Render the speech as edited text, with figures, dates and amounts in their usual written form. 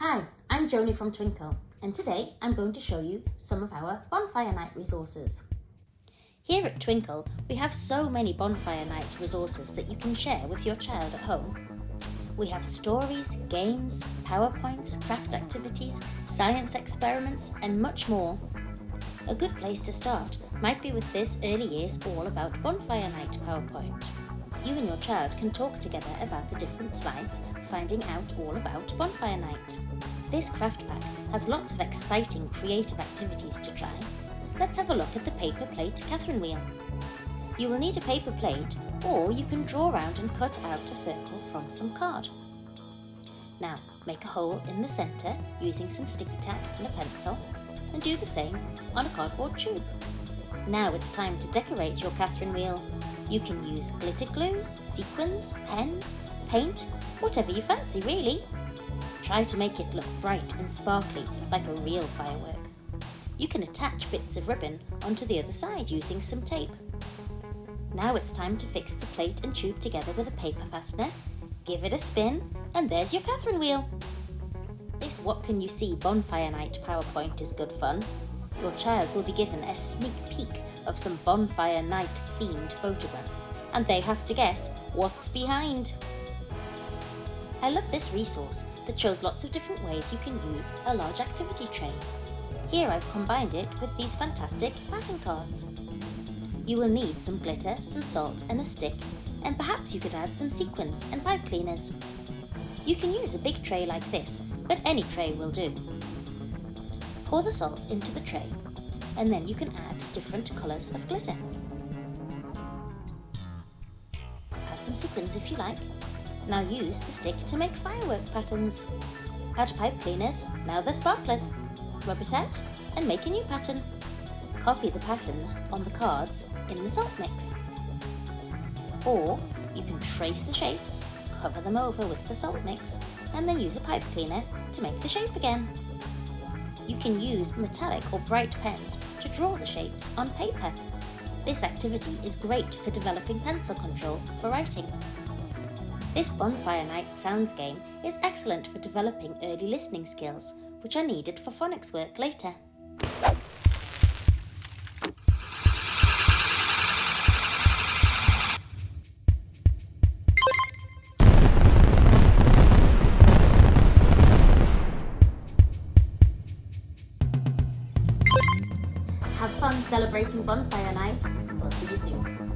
Hi, I'm Joni from Twinkl, and today I'm going to show you some of our Bonfire Night resources. Here at Twinkl, we have so many Bonfire Night resources that you can share with your child at home. We have stories, games, PowerPoints, craft activities, science experiments, and much more. A good place to start might be with this Early Years All About Bonfire Night PowerPoint. You and your child can talk together about the different slides, finding out all about Bonfire Night. This craft pack has lots of exciting creative activities to try. Let's have a look at the paper plate Catherine wheel. You will need a paper plate, or you can draw around and cut out a circle from some card. Now make a hole in the centre using some sticky tack and a pencil, and do the same on a cardboard tube. Now it's time to decorate your Catherine wheel. You can use glitter glues, sequins, pens, paint, whatever you fancy really. Try to make it look bright and sparkly like a real firework. You can attach bits of ribbon onto the other side using some tape. Now it's time to fix the plate and tube together with a paper fastener, give it a spin, and there's your Catherine wheel. This What Can You See Bonfire Night PowerPoint is good fun. Your child will be given a sneak peek of some Bonfire Night themed photographs, and they have to guess what's behind. I love this resource that shows lots of different ways you can use a large activity tray. Here I've combined it with these fantastic pattern cards. You will need some glitter, some salt and a stick, and perhaps you could add some sequins and pipe cleaners. You can use a big tray like this, but any tray will do. Pour the salt into the tray, and then you can add different colours of glitter. Add some sequins if you like. Now use the stick to make firework patterns. Add pipe cleaners, now they're sparklers. Rub it out and make a new pattern. Copy the patterns on the cards in the salt mix. Or you can trace the shapes, cover them over with the salt mix, and then use a pipe cleaner to make the shape again. You can use metallic or bright pens to draw the shapes on paper. This activity is great for developing pencil control for writing. This Bonfire Night Sounds game is excellent for developing early listening skills, which are needed for phonics work later. Have fun celebrating Bonfire Night. We'll see you soon.